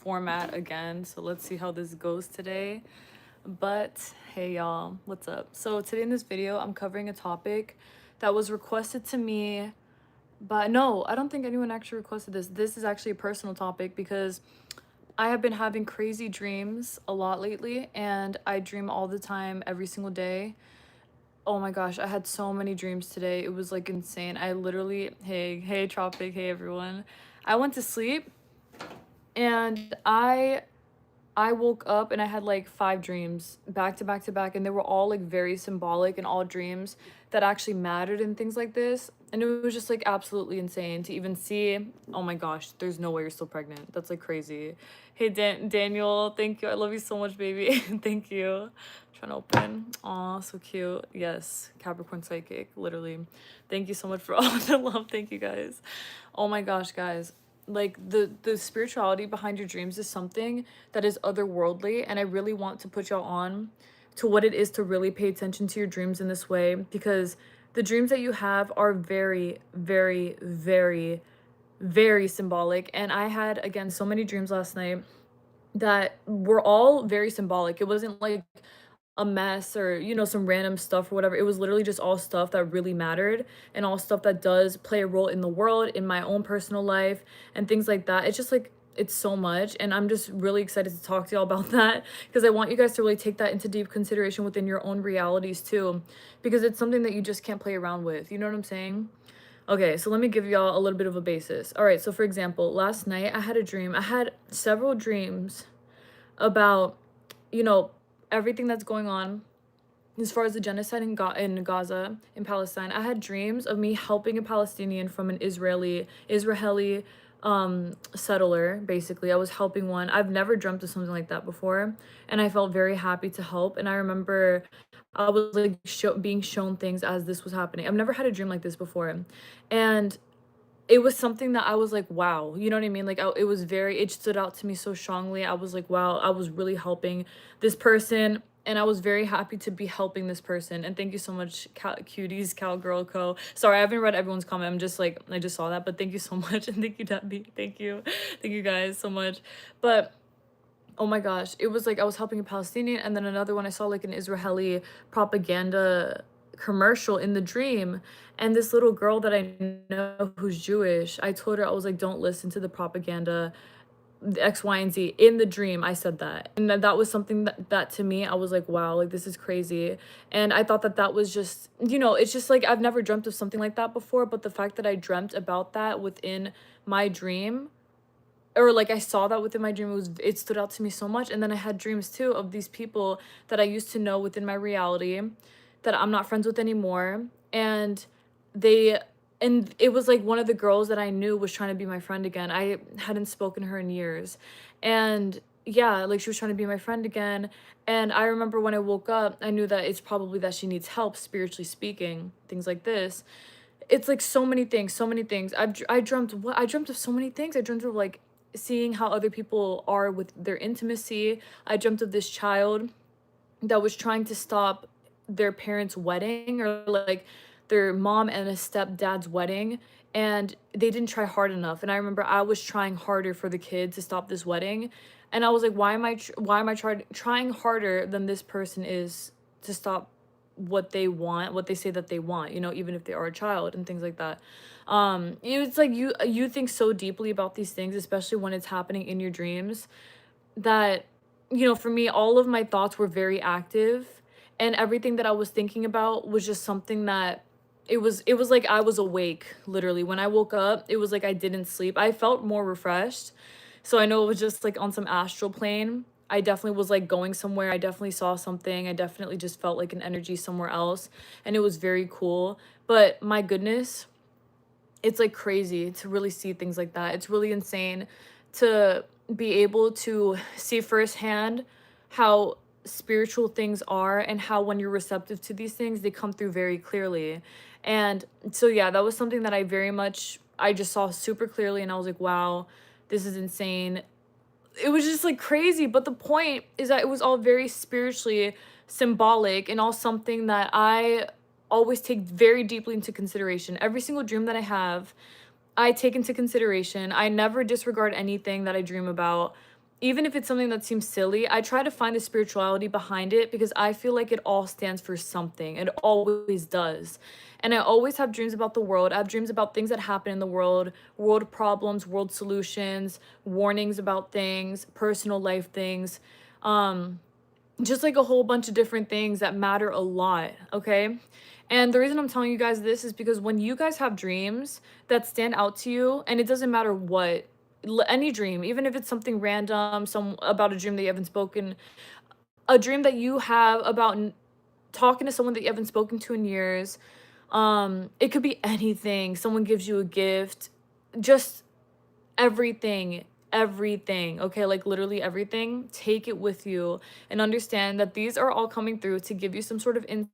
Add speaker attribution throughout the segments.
Speaker 1: format again, so let's see how this goes today. But hey y'all, what's up? So today in this video I'm covering a topic that was requested to me, but no, I don't think anyone actually requested this. This is actually a personal topic because I have been having crazy dreams a lot lately, and I dream all the time, every single day. Oh my gosh, I had so many dreams today. It was like insane. I literally, hey Tropic, hey everyone. I went to sleep and I woke up and I had like 5 dreams back to back to back, and they were all like very symbolic and all dreams that actually mattered and things like this. And it was just like absolutely insane to even see. Oh my gosh, there's no way you're still pregnant. That's like crazy. Hey Daniel, thank you. I love you so much, baby. Thank you. Trying to open. Aw, so cute. Yes, Capricorn Psychic, literally. Thank you so much for all the love. Thank you guys. Oh my gosh, guys. Like the spirituality behind your dreams is something that is otherworldly, and I really want to put y'all on to what it is to really pay attention to your dreams in this way, because the dreams that you have are very, very, very, very symbolic. And I had, again, so many dreams last night that were all very symbolic. It wasn't like a mess or, you know, some random stuff or whatever. It was literally just all stuff that really mattered, and all stuff that does play a role in the world, in my own personal life, and things like that. It's just like, it's so much, and I'm just really excited to talk to y'all about that, because I want you guys to really take that into deep consideration within your own realities too, because it's something that you just can't play around with. You know what I'm saying? Okay, so let me give y'all a little bit of a basis. All right, so for example, last night I had a dream. I had several dreams about, you know, everything that's going on as far as the genocide in Gaza, in Palestine. I had dreams of me helping a Palestinian from an Israeli settler. Basically, I was helping one. I've never dreamt of something like that before, and I felt very happy to help. And I remember I was like being shown things as this was happening. I've never had a dream like this before, and it was something that I was like, wow, you know what I mean? Like, it was very, it stood out to me so strongly. I was like, wow, I was really helping this person. And I was very happy to be helping this person. And thank you so much, Cuties, Cowgirl Co. Sorry, I haven't read everyone's comment. I'm just like, I just saw that. But thank you so much. And thank you, Debbie. Thank you. Thank you guys so much. But oh my gosh, it was like I was helping a Palestinian, and then another one I saw like an Israeli propaganda commercial in the dream, and this little girl that I know who's Jewish, I told her, I was like, don't listen to the propaganda, the X, Y, and Z. In the dream, I said that, and that was something that to me, I was like, wow, like this is crazy. And I thought that that was just, you know, it's just like I've never dreamt of something like that before, but the fact that I dreamt about that within my dream, or like I saw that within my dream, it stood out to me so much. And then I had dreams too of these people that I used to know within my reality that I'm not friends with anymore, and they and it was like one of the girls that I knew was trying to be my friend again. I hadn't spoken to her in years, and yeah, like she was trying to be my friend again. And I remember when I woke up, I knew that it's probably that she needs help, spiritually speaking, things like this. It's like so many things, so many things. I dreamt what I dreamt of so many things. I dreamt of like seeing how other people are with their intimacy. I dreamt of this child that was trying to stop their parents' wedding, or like their mom and a stepdad's wedding, and they didn't try hard enough. And I remember I was trying harder for the kid to stop this wedding, and I was like, why am I trying harder than this person is to stop what they want, what they say that they want, you know, even if they are a child, and things like that. It's like you think so deeply about these things, especially when it's happening in your dreams, that, you know, for me, all of my thoughts were very active, and everything that I was thinking about was just something that it was like I was awake. Literally, when I woke up, it was like I didn't sleep. I felt more refreshed, so I know it was just like on some astral plane. I definitely was like going somewhere. I definitely saw something. I definitely just felt like an energy somewhere else, and it was very cool. But my goodness, it's like crazy to really see things like that. It's really insane to be able to see firsthand how spiritual things are, and how when you're receptive to these things, they come through very clearly. And so yeah, that was something that I just saw super clearly, and I was like, wow, this is insane. It was just like crazy. But the point is that it was all very spiritually symbolic, and all something that I always take very deeply into consideration. Every single dream that I have, I take into consideration. I never disregard anything that I dream about. even if it's something that seems silly, I try to find the spirituality behind it because I feel like it all stands for something. It always does. And I always have dreams about the world. I have dreams about things that happen in the world, world problems, world solutions, warnings about things, personal life things. Um, just like a whole bunch of different things that matter a lot, okay? And the reason I'm telling you guys this is because when you guys have dreams that stand out to you, and it doesn't matter what, any dream, even if it's something random, some about a dream that you haven't spoken, a dream that you have about talking to someone that you haven't spoken to in years, it could be anything. Someone gives you a gift, just everything, everything, okay? Like literally everything. Take it with you and understand that these are all coming through to give you some sort of in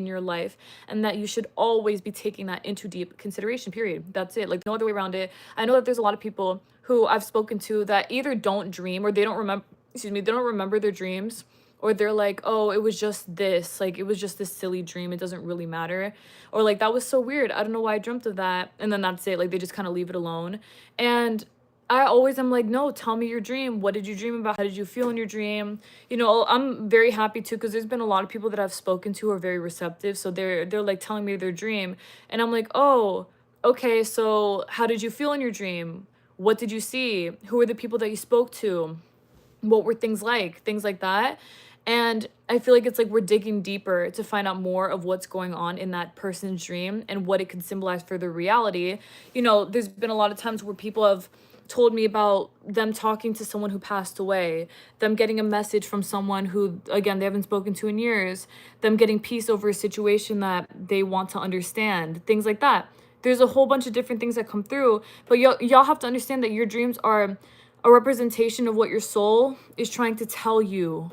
Speaker 1: your life, and that you should always be taking that into deep consideration, period. That's it. Like no other way around it. I know that there's a lot of people who I've spoken to that either don't dream or they don't remember, excuse me, they don't remember their dreams, or they're like, oh, it was just this, like it was just this silly dream, it doesn't really matter, or like that was so weird, I don't know why I dreamt of that, and then that's it. Like they just kind of leave it alone. And I always am like, no, tell me your dream. What did you dream about? How did you feel in your dream? You know, I'm very happy to, because there's been a lot of people that I've spoken to who are very receptive. So they're like telling me their dream. And I'm like, oh, okay, so how did you feel in your dream? What did you see? Who were the people that you spoke to? What were things like? Things like that. And I feel like it's like we're digging deeper to find out more of what's going on in that person's dream and what it could symbolize for their reality. You know, there's been a lot of times where people have told me about them talking to someone who passed away, them getting a message from someone who, again, they haven't spoken to in years, them getting peace over a situation that they want to understand, things like that. There's a whole bunch of different things that come through, but y'all have to understand that your dreams are a representation of what your soul is trying to tell you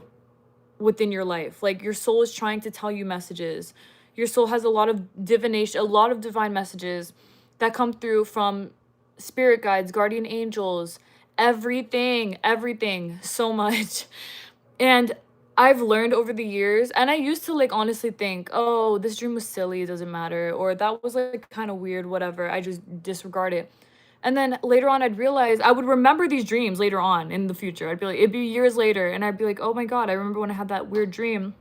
Speaker 1: within your life. Like your soul is trying to tell you messages. Your soul has a lot of divination, a lot of divine messages that come through from spirit guides, guardian angels, everything, so much. And I've learned over the years, and I used to like honestly think, oh, this dream was silly, it doesn't matter, or that was like kind of weird, whatever. I just disregard it. And then later on, I'd realize I would remember these dreams later on in the future. I'd be like, it'd be years later, and I'd be like, oh my God, I remember when I had that weird dream.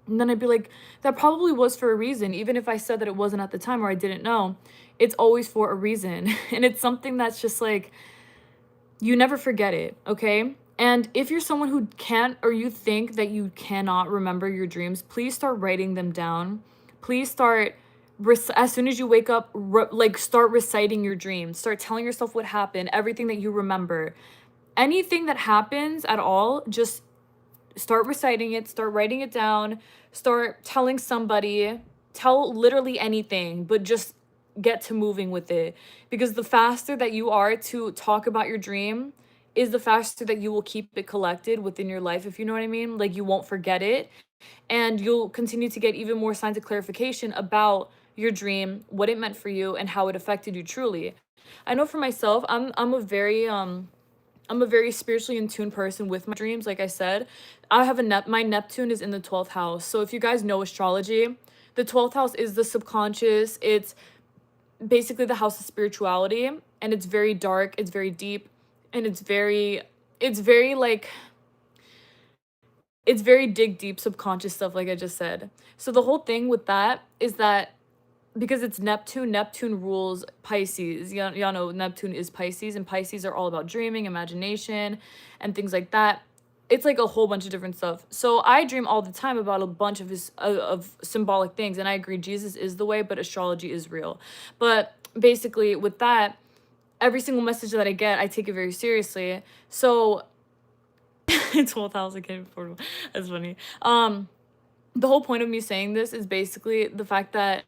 Speaker 1: And then I'd be like, that probably was for a reason, even if I said that it wasn't at the time or I didn't know. It's always for a reason. And it's something that's just like, you never forget it, okay? And if you're someone who can't, or you think that you cannot remember your dreams, please start writing them down. Please start, as soon as you wake up, like start reciting your dreams. Start telling yourself what happened, everything that you remember. Anything that happens at all, just start reciting it, start writing it down, start telling somebody, tell literally anything, but just get to moving with it. Because the faster that you are to talk about your dream is the faster that you will keep it collected within your life, if you know what I mean. Like you won't forget it, and you'll continue to get even more signs of clarification about your dream, what it meant for you, and how it affected you truly. I know for myself, I'm a very spiritually in tune person with my dreams. Like I said, I have my Neptune is in the 12th house. So if you guys know astrology, the 12th house is the subconscious. It's basically the house of spirituality, and it's very dark, it's very deep, and it's very like it's very dig deep subconscious stuff, like I just said. So the whole thing with that is that because it's Neptune, Neptune rules Pisces. Y'all know Neptune is Pisces, and Pisces are all about dreaming, imagination, and things like that. It's like a whole bunch of different stuff. So I dream all the time about a bunch of of symbolic things, and I agree Jesus is the way, but astrology is real. But basically with that, every single message that I get, I take it very seriously. So 12,000 can't afford. That's funny. The whole point of me saying this is basically the fact that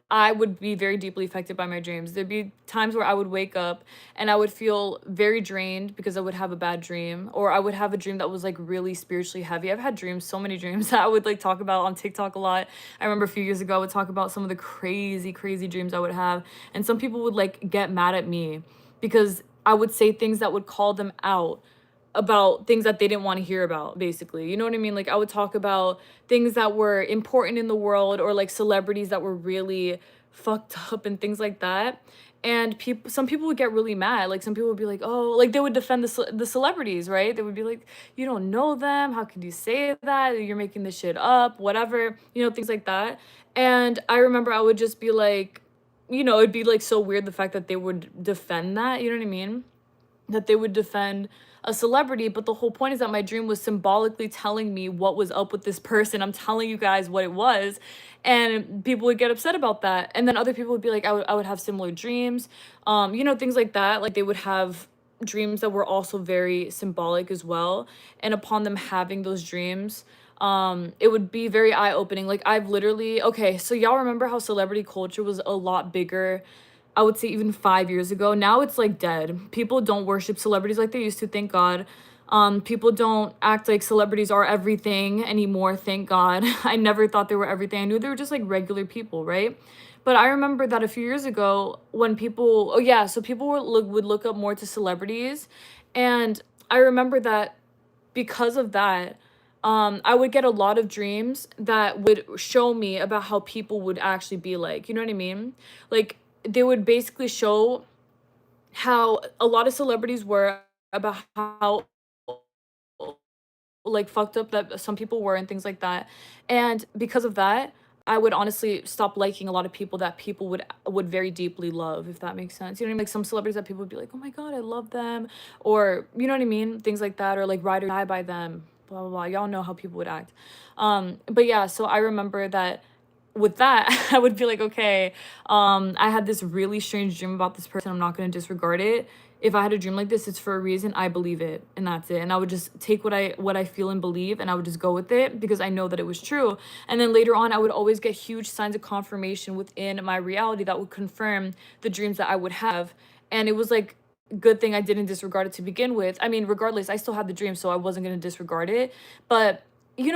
Speaker 1: I would be very deeply affected by my dreams. There'd be times where I would wake up and I would feel very drained because I would have a bad dream, or I would have a dream that was like really spiritually heavy. I've had dreams, so many dreams that I would like talk about on TikTok a lot. I remember a few years ago I would talk about some of the crazy dreams I would have, and some people would like get mad at me because I would say things that would call them out about things that they didn't want to hear about, basically. You know what I mean? Like I would talk about things that were important in the world, or like celebrities that were really fucked up and things like that. And some people would get really mad. Like some people would be like, oh, like they would defend the celebrities, right? They would be like, you don't know them, how could you say that, you're making this shit up, whatever, things like that. And I remember I would just be like, it'd be like so weird the fact that they would defend that, you know what I mean, that they would defend a celebrity. But the whole point is that my dream was symbolically telling me what was up with this person. I'm telling you guys what it was, and people would get upset about that. And then other people would be like, I would have similar dreams, things like that. Like they would have dreams that were also very symbolic as well. And upon them having those dreams, it would be very eye-opening. Like I've literally, okay, so y'all remember how celebrity culture was a lot bigger, I would say even 5 years ago. Now it's like dead. People don't worship celebrities like they used to, thank God. People don't act like celebrities are everything anymore, thank God. I never thought they were everything. I knew they were just like regular people, right? But I remember that a few years ago when people, oh yeah, so people would look up more to celebrities. And I remember that because of that, I would get a lot of dreams that would show me about how people would actually be like, you know what I mean? Like they would basically show how a lot of celebrities were, about how like fucked up that some people were and things like that. And because of that, I would honestly stop liking a lot of people that people would very deeply love, if that makes sense. You know what I mean? Like some celebrities that people would be like, oh my God, I love them. Or you know what I mean? Things like that, or like ride or die by them, blah, blah, blah. Y'all know how people would act. But yeah, so I remember that with that, I would be like, okay, I had this really strange dream about this person. I'm not going to disregard it. If I had a dream like this, it's for a reason. I believe it, and that's it. And I would just take what I feel and believe, and I would just go with it because I know that it was true. And then later on, I would always get huge signs of confirmation within my reality that would confirm the dreams that I would have. And it was like, good thing I didn't disregard it to begin with. I mean, regardless, I still had the dream, so I wasn't going to disregard it. But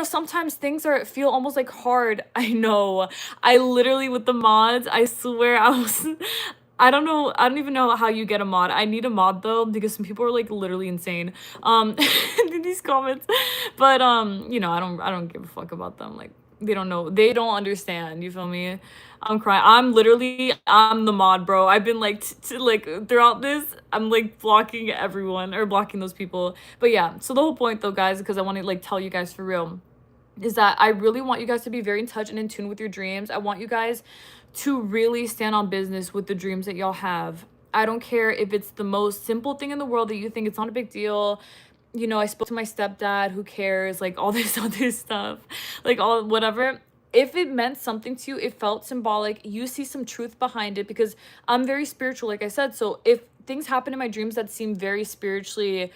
Speaker 1: sometimes things feel almost like hard. I know. I literally, with the mods, I swear I was, I don't know. I don't even know how you get a mod. I need a mod though, because some people are like literally insane, in these comments. But, I don't give a fuck about them. Like, they don't know. They don't understand. You feel me? I'm crying. I'm the mod, bro. I've been like, like throughout this, I'm like blocking everyone or blocking those people. But yeah, so the whole point though, guys, because I want to like tell you guys for real, is that I really want you guys to be very in touch and in tune with your dreams. I want you guys to really stand on business with the dreams that y'all have. I don't care if it's the most simple thing in the world that you think it's not a big deal. I spoke to my stepdad, who cares, like all this other stuff, like all whatever. If it meant something to you, it felt symbolic, you see some truth behind it, because I'm very spiritual, like I said. So if things happen in my dreams that seem very spiritually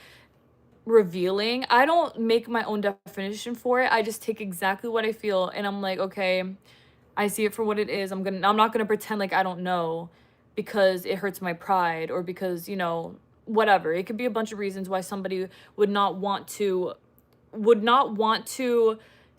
Speaker 1: revealing, I don't make my own definition for it. I just take exactly what I feel, and I'm like, okay, I see it for what it is. I'm not gonna pretend like I don't know, because it hurts my pride, or because, whatever. It could be a bunch of reasons why somebody would not want to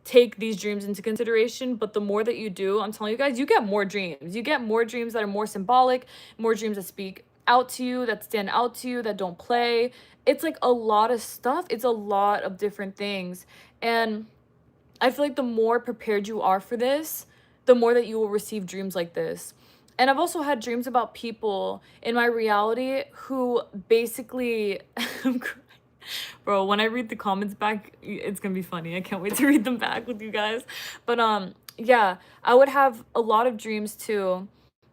Speaker 1: take these dreams into consideration. But the more that you do, I'm telling you guys, you get more dreams. You get more dreams that are more symbolic, more dreams that speak out to you, that stand out to you, that don't play. It's like a lot of stuff. It's a lot of different things. And I feel like the more prepared you are for this, the more that you will receive dreams like this. And I've also had dreams about people in my reality who basically, bro, when I read the comments back, it's gonna be funny. I can't wait to read them back with you guys. But yeah, I would have a lot of dreams too,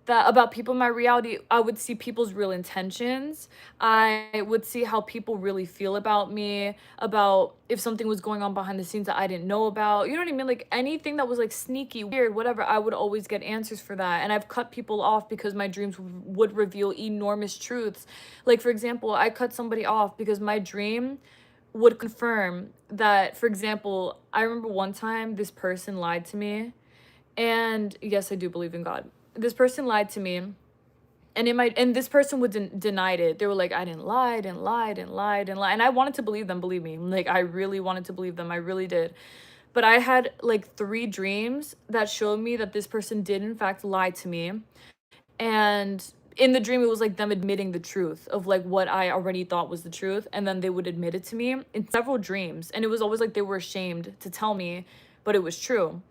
Speaker 1: that about people in my reality. I would see people's real intentions. I would see how people really feel about me, about if something was going on behind the scenes that I didn't know about. You know what I mean? Like anything that was like sneaky, weird, whatever, I would always get answers for that. And I've cut people off because my dreams would reveal enormous truths. Like, for example, I cut somebody off because my dream would confirm that, for example, I remember one time this person lied to me. And yes, I do believe in God. This person lied to me, and this person would denied it. They were like, I didn't lie, I didn't lie, I didn't lie, I didn't lie. And I wanted to believe them, believe me. Like, I really wanted to believe them. I really did. But I had like 3 dreams that showed me that this person did in fact lie to me. And in the dream, it was like them admitting the truth of like what I already thought was the truth. And then they would admit it to me in several dreams. And it was always like they were ashamed to tell me, but it was true.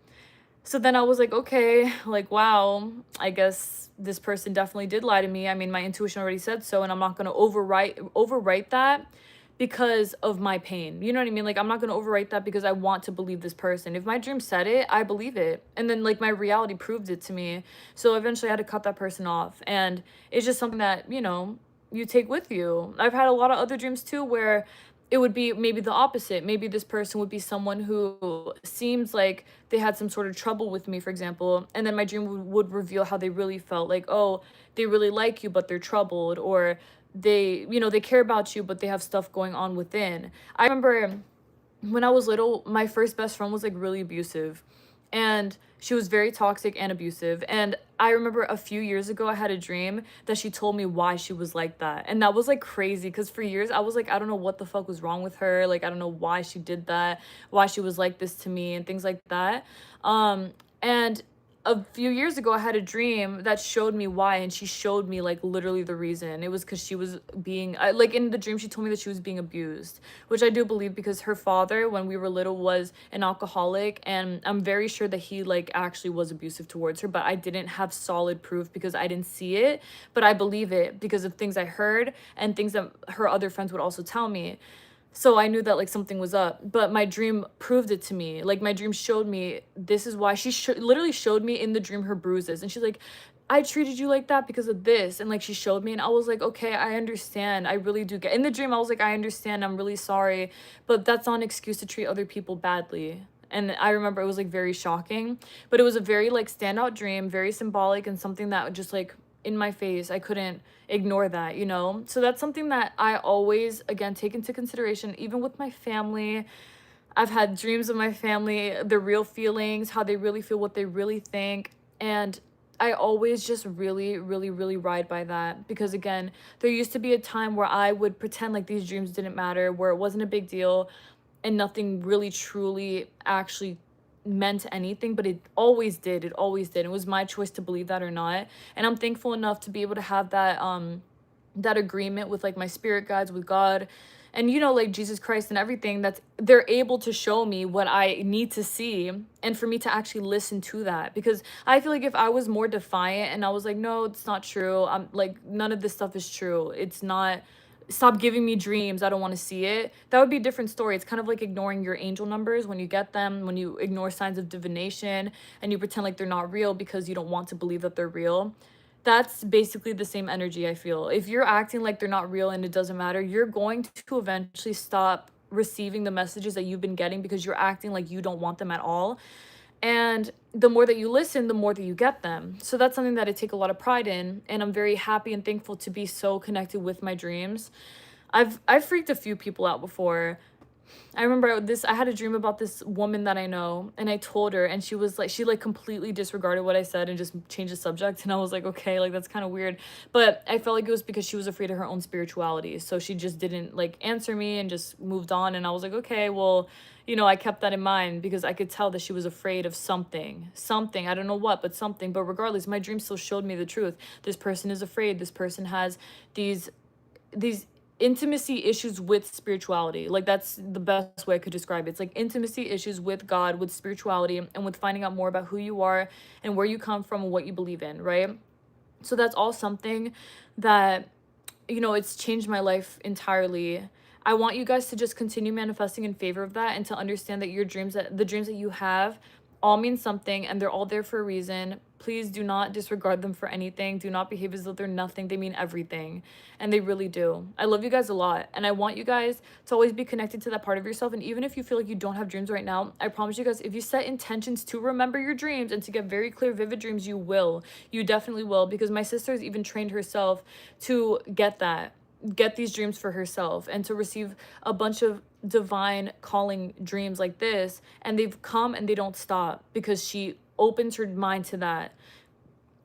Speaker 1: So then I was like, okay, like, wow, I guess this person definitely did lie to me. I mean, my intuition already said so, and I'm not gonna overwrite that because of my pain. You know what I mean? Like, I'm not gonna overwrite that because I want to believe this person. If my dream said it, I believe it. And then like my reality proved it to me. So eventually I had to cut that person off. And it's just something that, you take with you. I've had a lot of other dreams too where it would be maybe the opposite. Maybe this person would be someone who seems like they had some sort of trouble with me, for example, and then my dream would reveal how they really felt. Like, oh, they really like you, but they're troubled, or they care about you, but they have stuff going on within. I remember when I was little, my first best friend was like really abusive, and she was very toxic and abusive. And I remember a few years ago, I had a dream that she told me why she was like that. And that was like crazy because for years I was like, I don't know what the fuck was wrong with her. Like, I don't know why she did that, why she was like this to me, and things like that. And a few years ago, I had a dream that showed me why, and she showed me like literally the reason. It was because she was like in the dream, she told me that she was being abused, which I do believe because her father, when we were little, was an alcoholic, and I'm very sure that he like actually was abusive towards her, but I didn't have solid proof because I didn't see it, but I believe it because of things I heard and things that her other friends would also tell me. So I knew that like something was up, but my dream proved it to me. Like my dream showed me this is why. Literally showed me in the dream her bruises, and she's like, I treated you like that because of this. And like she showed me, and I was like, okay, I understand. I really do get. In the dream I was like, I understand, I'm really sorry, but that's not an excuse to treat other people badly. And I remember it was like very shocking, but it was a very like standout dream, very symbolic, and something that just like in my face, I couldn't ignore that. So that's something that I always, again, take into consideration, even with my family. I've had dreams of my family, the real feelings, how they really feel, what they really think. And I always just really, really, really ride by that because, again, there used to be a time where I would pretend like these dreams didn't matter, where it wasn't a big deal, and nothing really truly actually meant anything, but it always did. It always did. It was my choice to believe that or not. And I'm thankful enough to be able to have that agreement with like my spirit guides, with God, and like Jesus Christ and everything, that's they're able to show me what I need to see, and for me to actually listen to that. Because I feel like if I was more defiant and I was like, no, it's not true, I'm like, none of this stuff is true, it's not, stop giving me dreams, I don't want to see it, that would be a different story. It's kind of like ignoring your angel numbers when you get them, when you ignore signs of divination and you pretend like they're not real because you don't want to believe that they're real. That's basically the same energy, I feel. If you're acting like they're not real and it doesn't matter, you're going to eventually stop receiving the messages that you've been getting because you're acting like you don't want them at all. And the more that you listen, the more that you get them. So that's something that I take a lot of pride in, and I'm very happy and thankful to be so connected with my dreams. I've freaked a few people out before. I remember I had a dream about this woman that I know, and I told her, and she like completely disregarded what I said and just changed the subject, and I was like, okay, like that's kind of weird. But I felt like it was because she was afraid of her own spirituality. So she just didn't like answer me and just moved on, and I was like, okay, well, I kept that in mind because I could tell that she was afraid of something. Something, I don't know what, but something. But regardless, my dream still showed me the truth. This person is afraid. This person has these intimacy issues with spirituality. Like that's the best way I could describe it. It's like intimacy issues with God, with spirituality, and with finding out more about who you are and where you come from and what you believe in, right? So that's all something that it's changed my life entirely. I want you guys to just continue manifesting in favor of that, and to understand that the dreams that you have all mean something, and they're all there for a reason. Please do not disregard them for anything. Do not behave as though they're nothing. They mean everything, and they really do. I love you guys a lot, and I want you guys to always be connected to that part of yourself. And even if you feel like you don't have dreams right now, I promise you guys, if you set intentions to remember your dreams and to get very clear, vivid dreams, you will. You definitely will, because my sister's even trained herself to get these dreams for herself and to receive a bunch of divine calling dreams like this, and they've come and they don't stop because she opens her mind to that.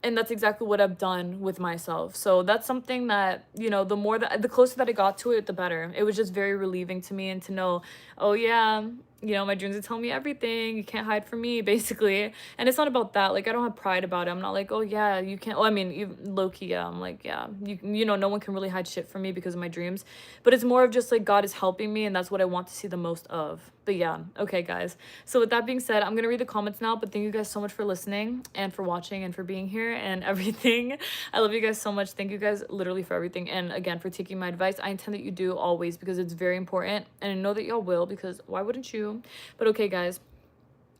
Speaker 1: And that's exactly what I've done with myself. So that's something that, the closer that I got to it, the better. It was just very relieving to me, and to know, oh yeah, you know, my dreams are telling me everything. You can't hide from me, basically. And it's not about that. Like, I don't have pride about it. I'm not like, oh yeah, you can't. Oh, I mean, even low key, yeah. I'm like, yeah, you know, no one can really hide shit from me because of my dreams. But it's more of just like God is helping me, and that's what I want to see the most of. But yeah, okay, guys. So with that being said, I'm gonna read the comments now. But thank you guys so much for listening and for watching and for being here and everything. I love you guys so much. Thank you guys literally for everything. And again, for taking my advice. I intend that you do always because it's very important. And I know that y'all will because why wouldn't you? But okay, guys,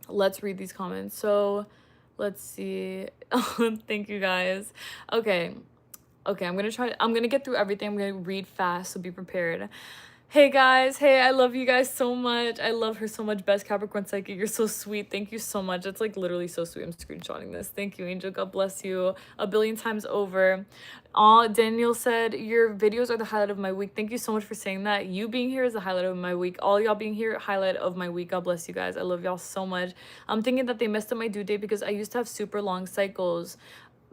Speaker 1: let's read these comments. So let's see. Thank you guys. Okay. Okay, I'm gonna get through everything. I'm gonna read fast, so be prepared. Hey guys, hey, I love you guys so much. I love her so much. Best Capricorn Psychic, you're so sweet. Thank you so much. It's like literally so sweet. I'm screenshotting this. Thank you, Angel. God bless you a billion times over. Daniel said your videos are the highlight of my week. Thank you so much for saying that. You being here is the highlight of my week. All y'all being here, highlight of my week. God bless you guys. I love y'all so much. I'm thinking that they messed up my due date because I used to have super long cycles.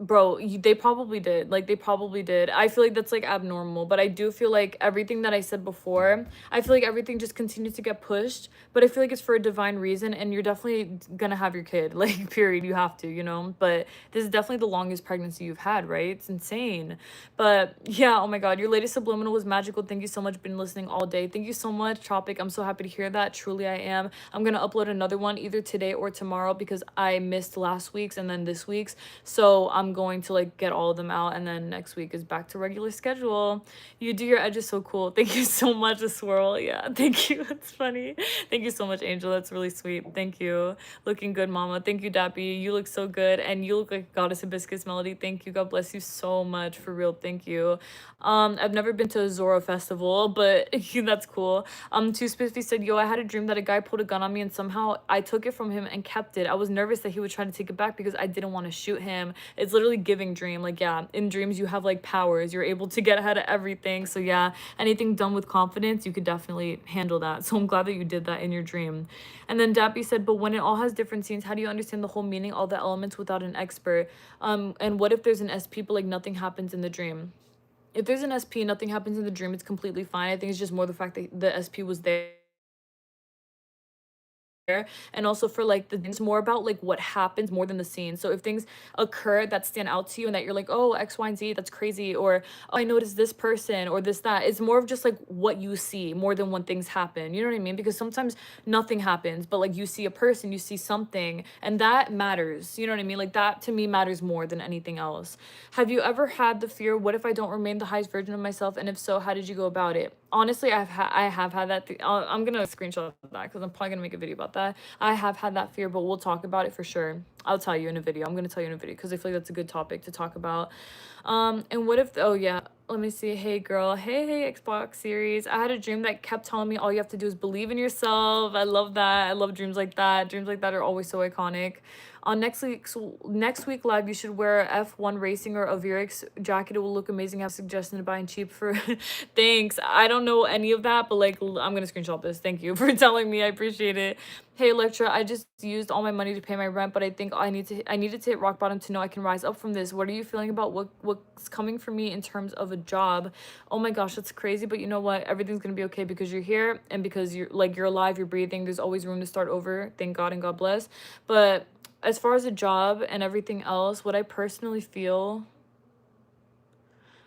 Speaker 1: Bro, they probably did. Like, they probably did. I feel like that's, like, abnormal. But I do feel like everything that I said before, I feel like everything just continues to get pushed. But I feel like it's for a divine reason. And you're definitely gonna have your kid. Like, period. You have to, you know? But this is definitely the longest pregnancy you've had, right? It's insane. But, yeah, oh my God. Your latest subliminal was magical. Thank you so much. Been listening all day. Thank you so much, Tropic. I'm so happy to hear that. Truly, I am. I'm gonna upload another one either today or tomorrow because I missed last week's and then this week's. So I'm going to like get all of them out, and then next week is back to regular schedule. You do your edges so cool. Thank you so much, a swirl. Yeah, thank you. That's funny. Thank you so much, Angel. That's really sweet. Thank you. Looking good, mama. Thank you, Dappy. You look so good, and you look like Goddess Hibiscus Melody. Thank you. God bless you so much, for real. Thank you. I've never been to a Zoro festival, but that's cool. Too Spiffy said, yo, I had a dream that a guy pulled a gun on me and somehow I took it from him and kept it. I was nervous that he would try to take it back because I didn't want to shoot him. It's literally giving dream. Like, yeah, in dreams you have like powers. You're able to get ahead of everything. So yeah, anything done with confidence, you could definitely handle that. So I'm glad that you did that in your dream. And then Dappy said, but when it all has different scenes, how do you understand the whole meaning, all the elements without an expert? And what if there's an SP but like nothing happens in the dream? If there's an SP, nothing happens in the dream, it's completely fine. I think it's just more the fact that the SP was there. And also for like it's more about like what happens more than the scene. So if things occur that stand out to you and that you're like, oh, X, Y, and Z, that's crazy, or oh, I noticed this person or this, that, it's more of just like what you see more than when things happen. You know what I mean? Because sometimes nothing happens, but like you see a person, you see something, and that matters. You know what I mean? Like that to me matters more than anything else. Have you ever had the fear, what if I don't remain the highest version of myself? And if so, how did you go about it? Honestly, I have had that. I'm gonna screenshot that because I'm probably gonna make a video about that. I have had that fear, but we'll talk about it for sure. I'll tell you in a video. I'm gonna tell you in a video because I feel like that's a good topic to talk about. And what if? Oh yeah, let me see. Hey girl, hey Xbox series. I had a dream that kept telling me all you have to do is believe in yourself. I love that. I love dreams like that. Dreams like that are always so iconic. On next week live, you should wear a F1 Racing or a Virix jacket. It will look amazing. I have suggestion to buying cheap for thanks. I don't know any of that, but like I'm gonna screenshot this. Thank you for telling me. I appreciate it. Hey Electra, I just used all my money to pay my rent, but I think I needed to hit rock bottom to know I can rise up from this. What are you feeling about what's coming for me in terms of a job? Oh my gosh, that's crazy, but you know what? Everything's gonna be okay because you're here and because you're alive, you're breathing. There's always room to start over. Thank God and God bless. But as far as a job and everything else, what I personally feel,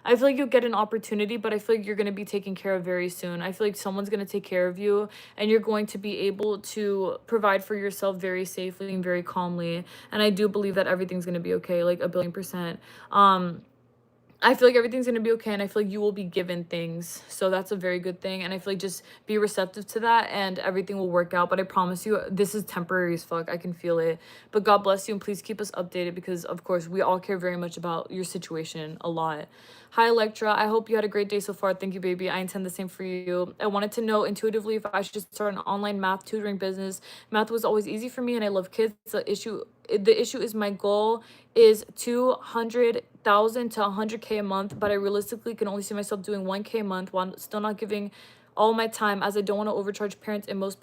Speaker 1: I feel like you'll get an opportunity, but I feel like you're going to be taken care of very soon. I feel like someone's going to take care of you and you're going to be able to provide for yourself very safely and very calmly. And I do believe that everything's going to be okay, like a billion percent. I feel like everything's gonna be okay, and I feel like you will be given things, so that's a very good thing. And I feel like just be receptive to that and everything will work out. But I promise you, this is temporary as fuck. I can feel it. But God bless you, and please keep us updated because of course we all care very much about your situation a lot. Hi Electra, I hope you had a great day so far. Thank you, baby. I intend the same for you. I wanted to know intuitively if I should start an online math tutoring business. Math was always easy for me and I love kids. The issue is my goal is 200,000 to 100K a month, but I realistically can only see myself doing 1K a month while still not giving all my time, as I don't want to overcharge parents, and most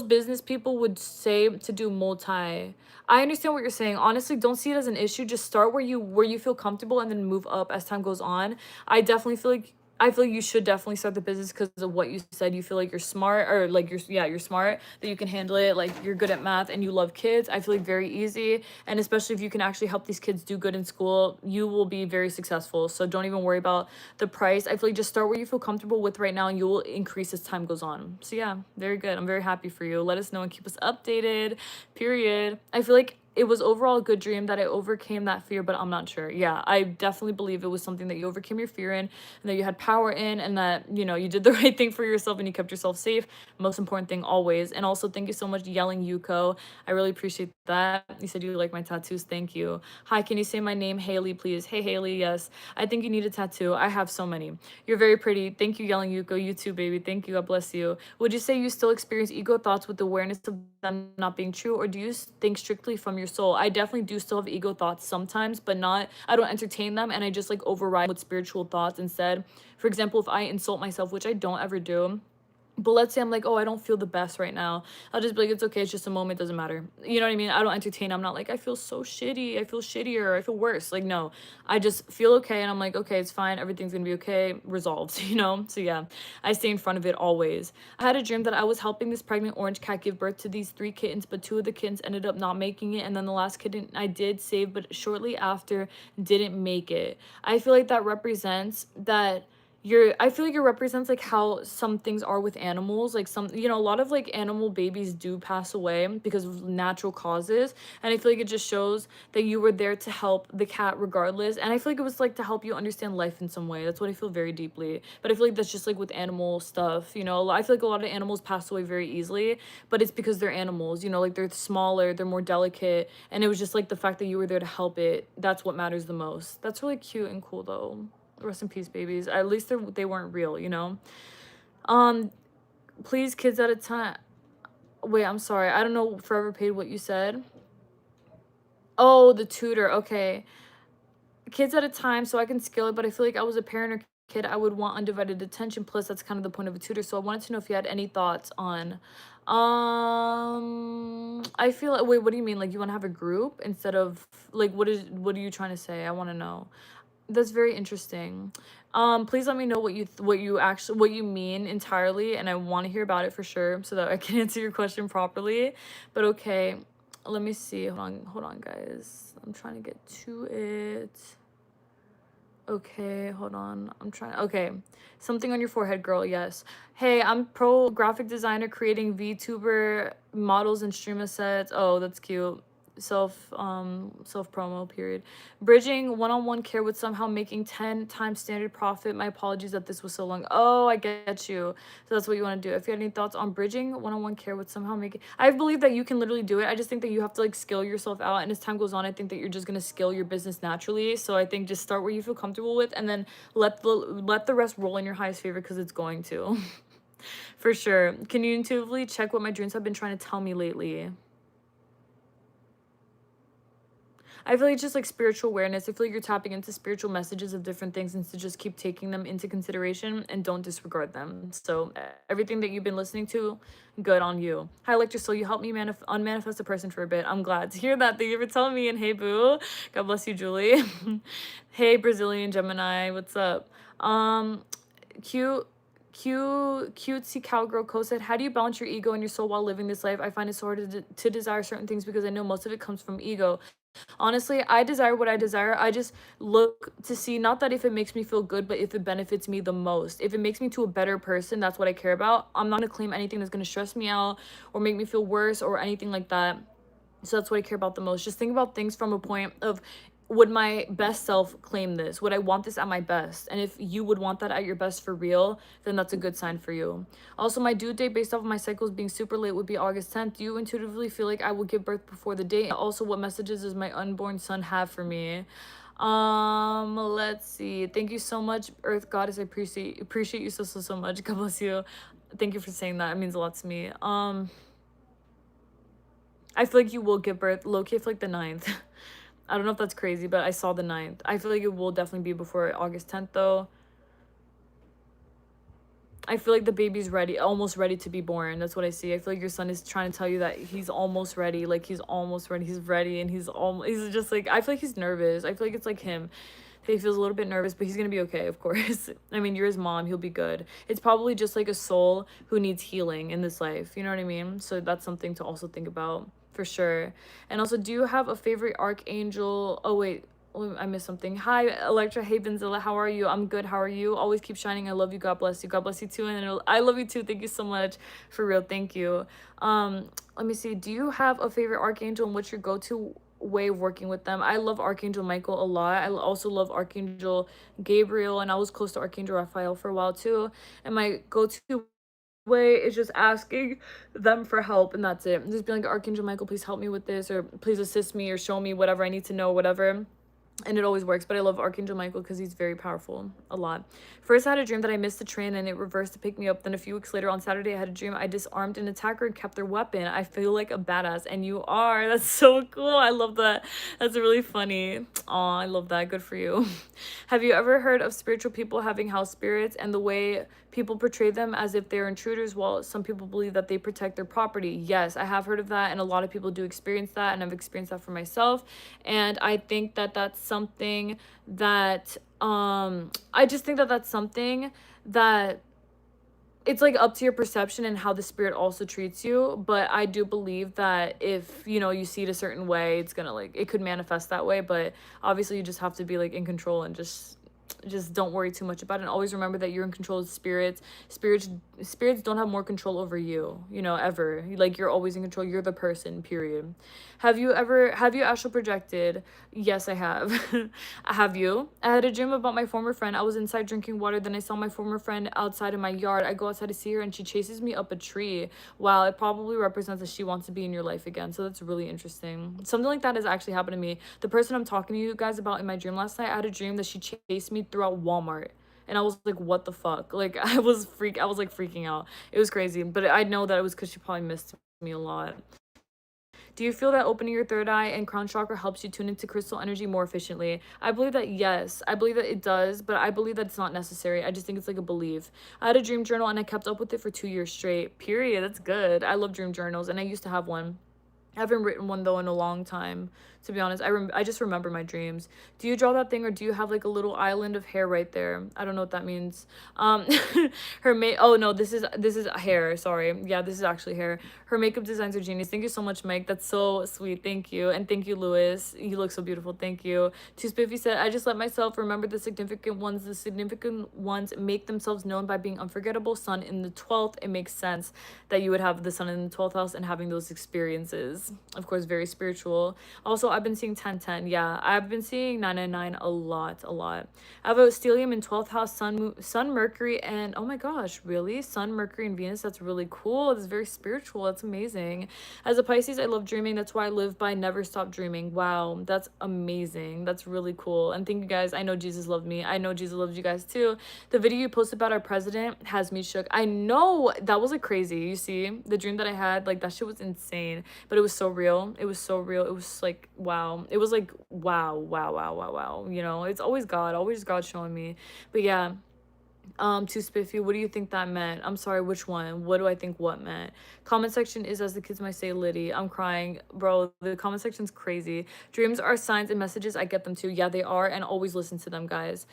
Speaker 1: business people would say to do multi. I understand what you're saying. Honestly, don't see it as an issue. Just start where you feel comfortable and then move up as time goes on. I definitely feel like I feel like you should definitely start the business because of what you said. You feel like you're smart, or like you're smart, that you can handle it. Like you're good at math and you love kids. I feel like very easy. And especially if you can actually help these kids do good in school, you will be very successful. So don't even worry about the price. I feel like just start where you feel comfortable with right now, and you will increase as time goes on. So yeah, very good. I'm very happy for you. Let us know and keep us updated. Period. I feel like it was overall a good dream that I overcame that fear, but I'm not sure. Yeah, I definitely believe it was something that you overcame your fear in, and that you had power in, and that, you know, you did the right thing for yourself and you kept yourself safe. Most important thing always. And also, thank you so much, Yelling Yuko. I really appreciate that. You said you like my tattoos. Thank you. Hi, can you say my name, Haley, please? Hey, Haley, yes. I think you need a tattoo. I have so many. You're very pretty. Thank you, Yelling Yuko. You too, baby. Thank you. God bless you. Would you say you still experience ego thoughts with awareness of them not being true, or do you think strictly from your soul? I definitely do still have ego thoughts sometimes, but not, I don't entertain them, and I just like override with spiritual thoughts instead. For example, if I insult myself, which I don't ever do, but let's say I'm like, oh, I don't feel the best right now, I'll just be like, it's okay, it's just a moment, doesn't matter. You know what I mean? I don't entertain. I'm not like, I feel so shitty, I feel shittier, I feel worse. Like, no, I just feel okay, and I'm like, okay, it's fine, everything's gonna be okay, resolved, you know? So yeah, I stay in front of it always. I had a dream that I was helping this pregnant orange cat give birth to these 3 kittens, but 2 of the kittens ended up not making it, and then the last kitten I did save, but shortly after didn't make it. I feel like that represents that I feel like it represents like how some things are with animals. Like some, you know, a lot of like animal babies do pass away because of natural causes, and I feel like it just shows that you were there to help the cat regardless. And I feel like it was like to help you understand life in some way. That's what I feel very deeply. But I feel like that's just like with animal stuff, you know. I feel like a lot of animals pass away very easily, but it's because they're animals, you know, like they're smaller, they're more delicate, and it was just like the fact that you were there to help it. That's what matters the most. That's really cute and cool though. Rest in peace, babies. At least they weren't real, you know. um Please, kids at a time. Wait, I'm sorry, I don't know, forever paid what you said. Oh, the tutor. Okay, kids at a time so I can scale it, but I feel like I was a parent or kid, I would want undivided attention. Plus that's kind of the point of a tutor. So I wanted to know if you had any thoughts on, I feel like, wait, what do you mean, like you want to have a group instead of, like, what are you trying to say? I want to know. That's very interesting. Please let me know what you mean entirely, and I want to hear about it for sure so that I can answer your question properly. But okay, let me see. Hold on, guys. I'm trying to get to it. Okay, hold on. Okay. Something on your forehead, girl. Yes. Hey, I'm pro graphic designer creating VTuber models and stream assets. Oh, that's cute. Self promo, period. Bridging one-on-one care with somehow making 10 times standard profit. My apologies that this was so long. Oh, I get you. So that's what you want to do. If you had any thoughts on bridging one-on-one care with somehow making, I believe that you can literally do it. I just think that you have to like skill yourself out, and as time goes on, I think that you're just gonna scale your business naturally. So I think just start where you feel comfortable with, and then let the rest roll in your highest favor, because it's going to. For sure. Can you intuitively check what my dreams have been trying to tell me lately? I feel like it's just like spiritual awareness. I feel like you're tapping into spiritual messages of different things, and to just keep taking them into consideration and don't disregard them. So everything that you've been listening to, good on you. Hi, electrasoul. You helped me unmanifest a person for a bit. I'm glad to hear that. Thank you for telling me. And hey, boo. God bless you, Julie. Hey, Brazilian Gemini. What's up? Cute. Cutesy cowgirl co said, how do you balance your ego and your soul while living this life? I find it so hard to desire certain things because I know most of it comes from ego. Honestly, I desire what I desire. I just look to see, not that if it makes me feel good, but if it benefits me the most. If it makes me to a better person, that's what I care about. I'm not gonna claim anything that's gonna stress me out or make me feel worse or anything like that. So that's what I care about the most. Just think about things from a point of, would my best self claim this? Would I want this at my best? And if you would want that at your best for real, then that's a good sign for you. Also, my due date based off of my cycles being super late would be August 10th. Do you intuitively feel like I will give birth before the date? Also, what messages does my unborn son have for me? Let's see. Thank you so much, Earth Goddess. I appreciate you so much. God bless you. Thank you for saying that. It means a lot to me. I feel like you will give birth low-key for like the 9th. I don't know if that's crazy, but I saw the 9th. I feel like it will definitely be before August 10th though. I feel like the baby's ready, almost ready to be born. That's what I see. I feel like your son is trying to tell you that he's almost ready. Like he's almost ready. He's ready, and he's just like, I feel like he's nervous. I feel like it's like him. He feels a little bit nervous, but he's gonna be okay, of course. I mean, you're his mom, he'll be good. It's probably just like a soul who needs healing in this life, you know what I mean? So that's something to also think about, for sure. And also, do you have a favorite archangel? Oh, wait. Oh, I missed something. Hi, Electra. Hey, Benzilla. How are you? I'm good. How are you? Always keep shining. I love you. God bless you. God bless you too. And I love you too. Thank you so much. For real. Thank you. Let me see. Do you have a favorite archangel and what's your go-to way of working with them? I love Archangel Michael a lot. I also love Archangel Gabriel, and I was close to Archangel Raphael for a while too. And my go-to way is just asking them for help, and that's it. Just being like, Archangel Michael, please help me with this, or please assist me, or show me whatever I need to know, whatever. And it always works. But I love Archangel Michael because he's very powerful, a lot. First, I had a dream that I missed the train and it reversed to pick me up. Then a few weeks later on Saturday, I had a dream I disarmed an attacker and kept their weapon. I feel like a badass, and you are. That's so cool. I love that. That's really funny. Aw, I love that. Good for you. Have you ever heard of spiritual people having house spirits and the way people portray them as if they're intruders, while some people believe that they protect their property? Yes, I have heard of that, and a lot of people do experience that, and I've experienced that for myself. And I think that that's something that I just think that that's something that it's like up to your perception and how the spirit also treats you. But I do believe that if, you know, you see it a certain way, it's gonna like, it could manifest that way. But obviously you just have to be like in control and just don't worry too much about it, and always remember that you're in control of spirits don't have more control over you, you know, ever. Like, you're always in control. You're the person, period. Have you astral projected? Yes, I have. Have you? I had a dream about my former friend. I was inside drinking water, then I saw my former friend outside in my yard. I go outside to see her and she chases me up a tree. Wow, it probably represents that she wants to be in your life again. So that's really interesting. Something like that has actually happened to me. The person I'm talking to you guys about in my dream last night, I had a dream that she chased me throughout Walmart. And I was like, what the fuck? Like, I was like freaking out. It was crazy. But I know that it was because she probably missed me a lot. Do you feel that opening your third eye and crown chakra helps you tune into crystal energy more efficiently? I believe that, yes. I believe that it does, but I believe that it's not necessary. I just think it's like a belief. I had a dream journal and I kept up with it for 2 years straight. Period. That's good. I love dream journals, and I used to have one. I haven't written one though in a long time, to be honest. I just remember my dreams. Do you draw that thing, or do you have like a little island of hair right there? I don't know what that means. Oh no, this is hair. Sorry. Yeah, this is actually hair. Her makeup designs are genius. Thank you so much, Mike. That's so sweet. Thank you. And thank you, Lewis. You look so beautiful. Thank you. Too Spiffy said, I just let myself remember the significant ones. The significant ones make themselves known by being unforgettable. Sun in the 12th. It makes sense that you would have the sun in the 12th house and having those experiences. Of course, very spiritual. Also, I've been seeing 1010. Yeah, I've been seeing 999 a lot. I have a stellium in 12th house, sun, Mercury, and oh my gosh, really? Sun, Mercury, and Venus. That's really cool. It's very spiritual. That's amazing. As a Pisces, I love dreaming. That's why I live by never stop dreaming. Wow, that's amazing. That's really cool. And thank you guys. I know Jesus loved me. I know Jesus loves you guys too. The video you posted about our president has me shook. I know, that was like crazy. You see, the dream that I had, like, that shit was insane, but it was so real. It was so real. It was like, wow. It was like, wow. You know, it's always God showing me. But yeah, too spiffy. What do you think that meant? I'm sorry, which one? What do I think what meant? Comment section is, as the kids might say, litty. I'm crying. Bro, the comment section's crazy. Dreams are signs and messages. I get them too. Yeah, they are, and always listen to them, guys.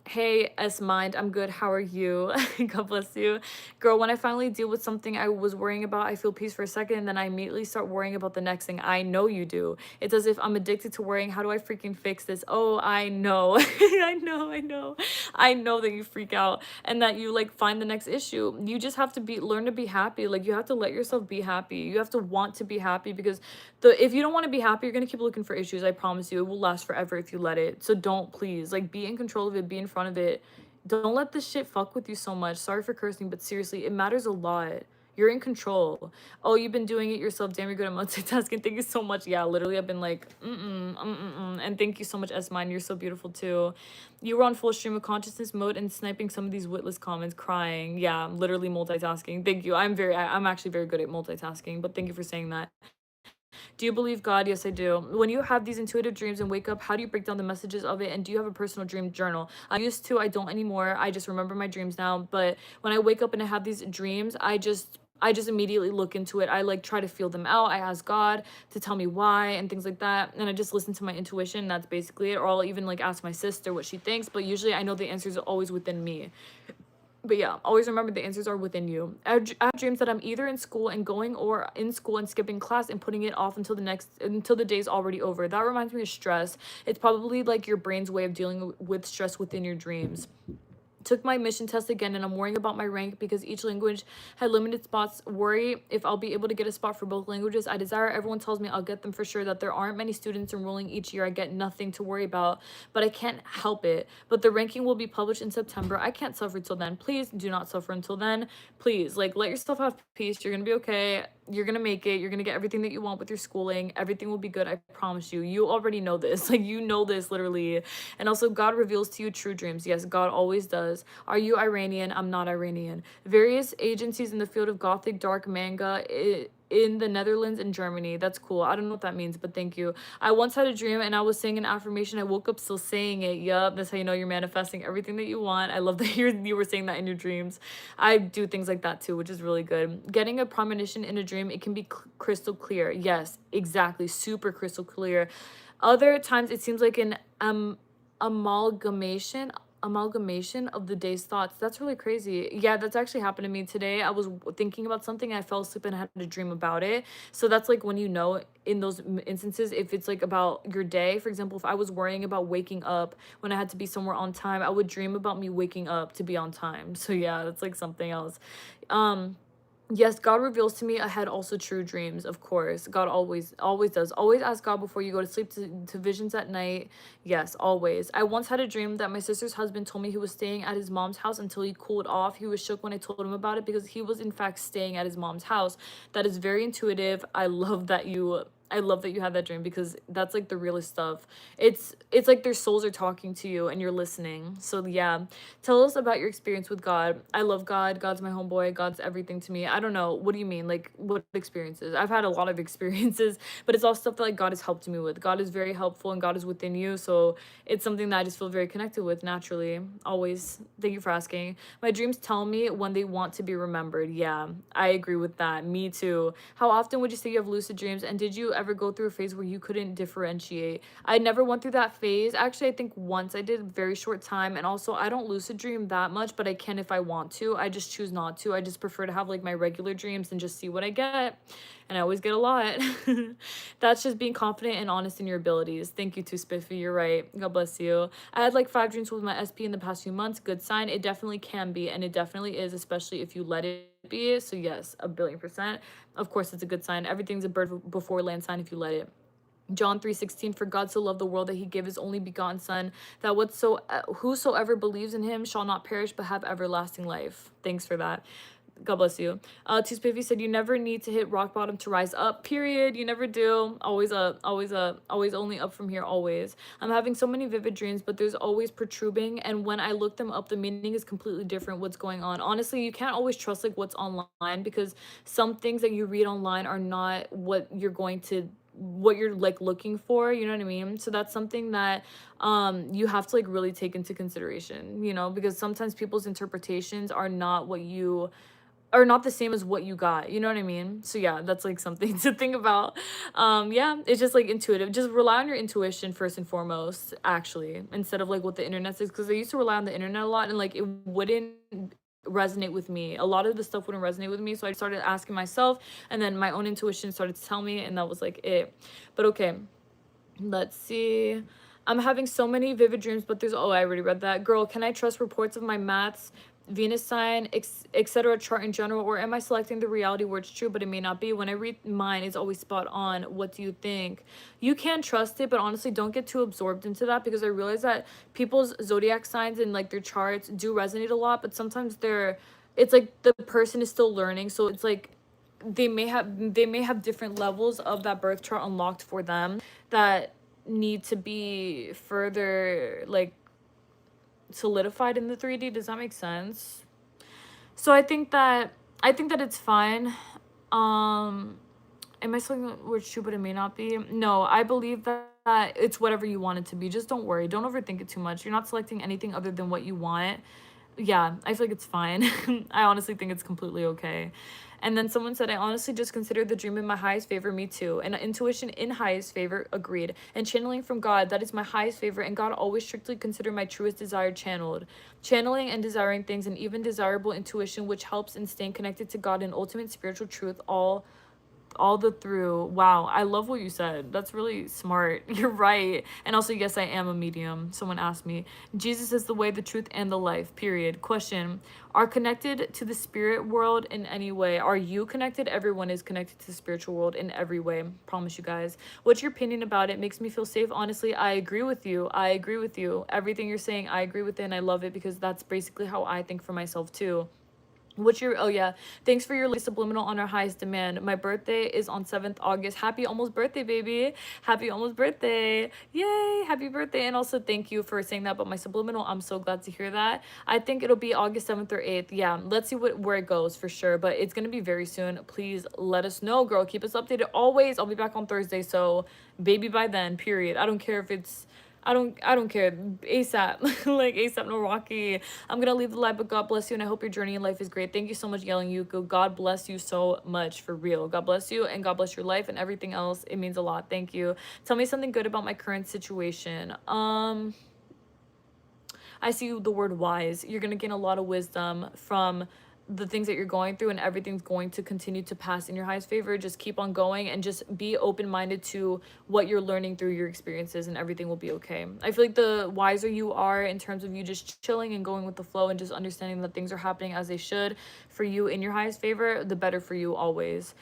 Speaker 1: Hey, S Mind. I'm good. How are you? God bless you. Girl, when I finally deal with something I was worrying about, I feel peace for a second, and then I immediately start worrying about the next thing. I know you do. It's as if I'm addicted to worrying. How do I freaking fix this? Oh, I know. I know that you freak out and that you like find the next issue. You just have to learn to be happy. Like, you have to let yourself be happy. You have to want to be happy, because if you don't want to be happy, you're gonna keep looking for issues. I promise you, it will last forever if you let it. So don't, please, like, be in control of it, be in front of it. Don't let this shit fuck with you so much. Sorry for cursing, but seriously, it matters a lot. You're in control. Oh, you've been doing it yourself. Damn, you're good at multitasking. Thank you so much. Yeah, literally, I've been like, And thank you so much, S-Mine. You're so beautiful, too. You were on full stream of consciousness mode and sniping some of these witless comments, crying. Yeah, literally multitasking. Thank you. I'm actually very good at multitasking, but thank you for saying that. Do you believe God? Yes, I do. When you have these intuitive dreams and wake up, how do you break down the messages of it? And do you have a personal dream journal? I used to. I don't anymore. I just remember my dreams now. But when I wake up and I have these dreams, I just I just immediately look into it. I like try to feel them out. I ask God to tell me why and things like that. And I just listen to my intuition. That's basically it. Or I'll even like ask my sister what she thinks. But usually I know the answers are always within me. But yeah, always remember the answers are within you. I have dreams that I'm either in school and going, or in school and skipping class and putting it off until the day's already over. That reminds me of stress. It's probably like your brain's way of dealing with stress within your dreams. Took my mission test again, and I'm worrying about my rank because each language had limited spots. Worry if I'll be able to get a spot for both languages I desire. Everyone tells me I'll get them for sure, that there aren't many students enrolling each year. I get nothing to worry about, but I can't help it. But the ranking will be published in September. I can't suffer till then. Please do not suffer until then. Please, like, let yourself have peace. You're gonna be okay. You're gonna make it. You're gonna get everything that you want with your schooling. Everything will be good. I promise you. You already know this. Like, you know this literally. And also, God reveals to you true dreams. Yes, God always does. Are you Iranian? I'm not Iranian. Various agencies in the field of gothic dark manga in the Netherlands and Germany. That's cool. I don't know what that means, but thank you. I once had a dream and I was saying an affirmation. I woke up still saying it. Yup, that's how you know you're manifesting everything that you want. I love that you were saying that in your dreams. I do things like that too, which is really good. Getting a premonition in a dream, it can be crystal clear. Yes, exactly. Super crystal clear. Other times it seems like an amalgamation of the day's thoughts. That's really crazy. Yeah, that's actually happened to me today. I was thinking about something, I fell asleep and I had a dream about it. So that's like when you know, in those instances, if it's like about your day. For example, if I was worrying about waking up when I had to be somewhere on time, I would dream about me waking up to be on time. So yeah, that's like something else. Yes, God reveals to me ahead also true dreams, of course. God always does. Always ask God before you go to sleep to visions at night. Yes, always. I once had a dream that my sister's husband told me he was staying at his mom's house until he cooled off. He was shook when I told him about it because he was in fact staying at his mom's house. That is very intuitive. I love that you had that dream because that's like the realest stuff. It's like their souls are talking to you and you're listening. So yeah, tell us about your experience with God. I love God. God's my homeboy. God's everything to me. I don't know. What do you mean? Like, what experiences? I've had a lot of experiences, but it's all stuff that like God has helped me with. God is very helpful and God is within you. So it's something that I just feel very connected with naturally. Always. Thank you for asking. My dreams tell me when they want to be remembered. Yeah, I agree with that. Me too. How often would you say you have lucid dreams? And did you ever go through a phase where you couldn't differentiate? I never went through that phase. Actually, I think once I did, very short time. And also, I don't lucid dream that much, but I can if I want to. I just choose not to. I just prefer to have like my regular dreams and just see what I get. And I always get a lot. That's just being confident and honest in your abilities. Thank you too, Spiffy. You're right. God bless you. I had like 5 dreams with my SP in the past few months. Good sign. It definitely can be, and it definitely is, especially if you let it be. So yes, 1,000,000,000%. Of course, it's a good sign. Everything's a bird before land sign if you let it. John 3:16, for God so loved the world that he gave his only begotten son, that whosoever believes in him shall not perish but have everlasting life. Thanks for that. God bless you. T Spiffy said, you never need to hit rock bottom to rise up, period. You never do. Always up, always up, always only up from here, always. I'm having so many vivid dreams, but there's always protruding. And when I look them up, the meaning is completely different. What's going on? Honestly, you can't always trust like what's online, because some things that you read online are not what you're like looking for, you know what I mean? So that's something that you have to like really take into consideration, you know, because sometimes people's interpretations are not the same as what you got, you know what I mean? So yeah, that's like something to think about. Yeah, it's just like intuitive. Just rely on your intuition first and foremost, actually, instead of like what the internet says, because I used to rely on the internet a lot and like it wouldn't resonate with me. A lot of the stuff wouldn't resonate with me, so I started asking myself, and then my own intuition started to tell me, and that was like it. But okay, let's see. I'm having so many vivid dreams, but I already read that. Girl, can I trust reports of my maths, Venus sign, etc. chart in general, or am I selecting the reality where it's true but it may not be? When I read mine, it's always spot on. What do you think? You can trust it, but honestly, don't get too absorbed into that, because I realize that people's zodiac signs and like their charts do resonate a lot, but sometimes it's like the person is still learning, so it's like they may have different levels of that birth chart unlocked for them that need to be further like solidified in the 3D. Does that make sense? So I think that it's fine. Am I saying the word true but it may not be? No, I believe that it's whatever you want it to be. Just don't worry. Don't overthink it too much. You're not selecting anything other than what you want. yeah, I feel like it's fine. I honestly think it's completely okay. And then someone said, I honestly just consider the dream in my highest favor, me too. And intuition in highest favor, agreed. And channeling from God, that is my highest favor. And God always strictly consider my truest desire channeled. Channeling and desiring things and even desirable intuition, which helps in staying connected to God and ultimate spiritual truth, all the through. Wow, I love what you said. That's really smart. You're right. And also, yes, I am a medium. Someone asked me. Jesus is the way, the truth, and the life, period. Question: are connected to the spirit world in any way? Are you connected? Everyone is connected to the spiritual world in every way. Promise you guys. What's your opinion about it? Makes me feel safe. Honestly, I agree with you. I agree with you. Everything you're saying, I agree with it, and I love it because that's basically how I think for myself too. What's your, oh yeah, thanks for your subliminal on our highest demand. My birthday is on 7th August. Happy almost birthday, baby. Happy almost birthday. Yay, happy birthday. And also thank you for saying that about my subliminal. I'm so glad to hear that. I think it'll be August 7th or 8th. Yeah, let's see where it goes for sure, but it's gonna be very soon. Please let us know, girl. Keep us updated always. I'll be back on Thursday, so baby by then, period. I don't care if it's, I don't care. ASAP. Like ASAP no Rocky. I'm gonna leave the live, but God bless you, and I hope your journey in life is great. Thank you so much, Yelling Yuko. God bless you so much, for real. God bless you, and God bless your life and everything else. It means a lot. Thank you. Tell me something good about my current situation. I see the word wise. You're going to gain a lot of wisdom from the things that you're going through, and everything's going to continue to pass in your highest favor. Just keep on going and just be open-minded to what you're learning through your experiences, and everything will be okay. I feel like the wiser you are in terms of you just chilling and going with the flow and just understanding that things are happening as they should for you in your highest favor, the better for you always.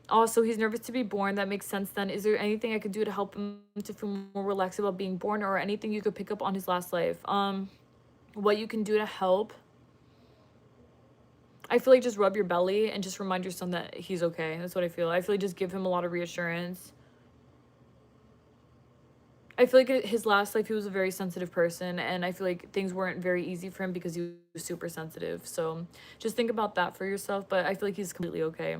Speaker 1: Also, he's nervous to be born. That makes sense then. Is there anything I could do to help him to feel more relaxed about being born, or anything you could pick up on his last life? What you can do to help, I feel like just rub your belly and just remind your son that he's okay. That's what I feel. I feel like just give him a lot of reassurance. I feel like his last life, he was a very sensitive person, and I feel like things weren't very easy for him because he was super sensitive. So just think about that for yourself, but I feel like he's completely okay.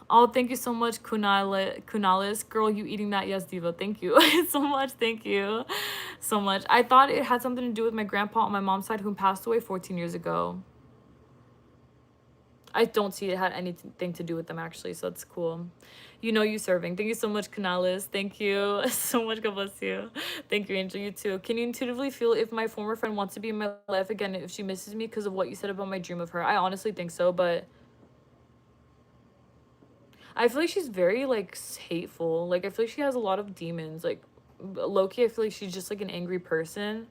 Speaker 1: Oh, thank you so much, Kunalis. Girl, you eating that? Yes, Diva. Thank you so much. Thank you so much. I thought it had something to do with my grandpa on my mom's side, who passed away 14 years ago. I don't see it had anything to do with them, actually, so that's cool. You know you serving. Thank you so much, Canales. Thank you so much. God bless you. Thank you, Angel. You too. Can you intuitively feel if my former friend wants to be in my life again, if she misses me because of what you said about my dream of her? I honestly think so, but I feel like she's very, like, hateful. Like, I feel like she has a lot of demons. Like, low-key, I feel like she's just, like, an angry person.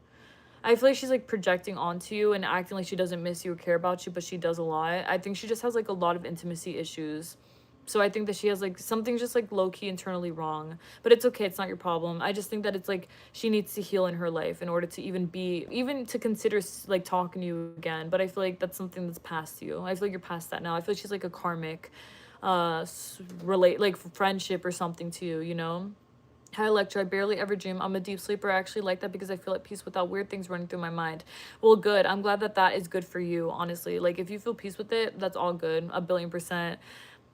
Speaker 1: I feel like she's, like, projecting onto you and acting like she doesn't miss you or care about you, but she does a lot. I think she just has, like, a lot of intimacy issues. So I think that she has, like, something just, like, low-key internally wrong. But it's okay. It's not your problem. I just think that it's, like, she needs to heal in her life in order to even to consider, like, talking to you again. But I feel like that's something that's past you. I feel like you're past that now. I feel like she's, like, a karmic, like, friendship or something to you, you know? Hi, Electra. I barely ever dream. I'm a deep sleeper. I actually like that because I feel at peace without weird things running through my mind. Well, good. I'm glad that that is good for you, honestly. Like, if you feel peace with it, that's all good. 1,000,000,000%.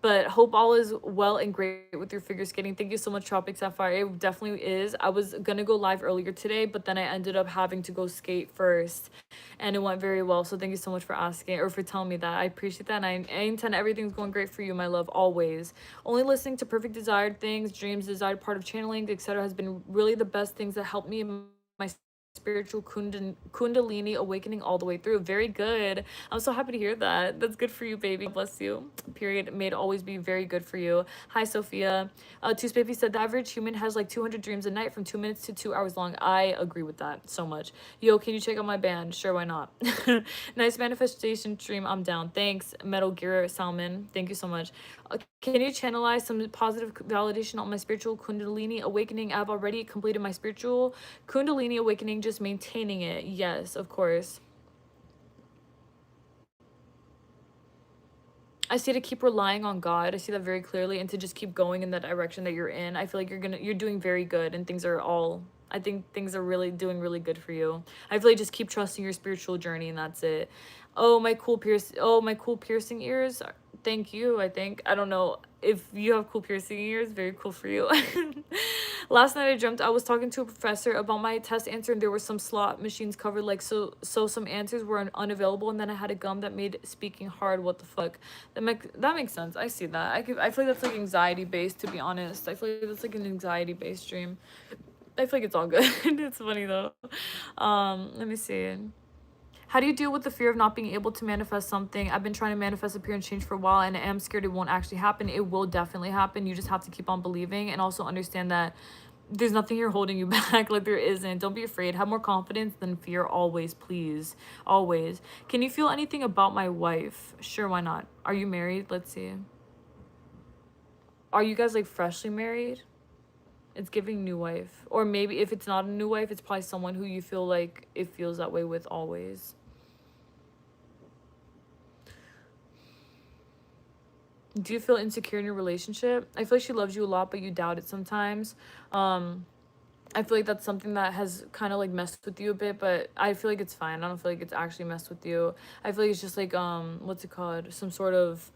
Speaker 1: But hope all is well and great with your figure skating. Thank you so much, Tropic Sapphire. It definitely is. I was gonna go live earlier today, but then I ended up having to go skate first, and it went very well. So thank you so much for asking, or for telling me that. I appreciate that, and I intend everything's going great for you, my love, always. Only listening to perfect desired things, dreams, desired part of channeling, etc., has been really the best things that helped me in my spiritual kundalini awakening all the way through. Very good. I'm so happy to hear that. That's good for you, baby. Bless you. Period. May it always be very good for you. Hi, Sophia. Tooth Baby said the average human has like 200 dreams a night from 2 minutes to 2 hours long. I agree with that so much. Yo, can you check out my band? Sure, why not? Nice manifestation stream. I'm down. Thanks, Metal Gear Salmon. Thank you so much. Can you channelize some positive validation on my spiritual kundalini awakening? I've already completed my spiritual kundalini awakening, just maintaining it. Yes, of course. I see to keep relying on God. I see that very clearly, and to just keep going in that direction that you're in. I feel like you're doing very good, and I think things are really doing really good for you. I feel like just keep trusting your spiritual journey, and that's it. Oh, my cool piercing ears. Thank you. I think, I don't know if you have cool piercing ears. Very cool for you. Last night I dreamt I was talking to a professor about my test answer, and there were some slot machines covered, like, so some answers were unavailable, and then I had a gum that made speaking hard. What the fuck? That makes sense. I see that. I feel like that's like anxiety based, to be honest. I feel like that's like an anxiety based dream. I feel like it's all good. It's funny though. Let me see. How do you deal with the fear of not being able to manifest something? I've been trying to manifest appearance change for a while, and I am scared it won't actually happen. It will definitely happen. You just have to keep on believing, and also understand that there's nothing here holding you back. Like, there isn't. Don't be afraid. Have more confidence than fear always, please. Always. Can you feel anything about my wife? Sure, why not? Are you married? Let's see. Are you guys like freshly married? It's giving new wife. Or maybe if it's not a new wife, it's probably someone who you feel like it feels that way with always. Do you feel insecure in your relationship? I feel like she loves you a lot, but you doubt it sometimes. I feel like that's something that has kind of like messed with you a bit, but I feel like it's fine. I don't feel like it's actually messed with you. I feel like it's just like what's it called? Some sort of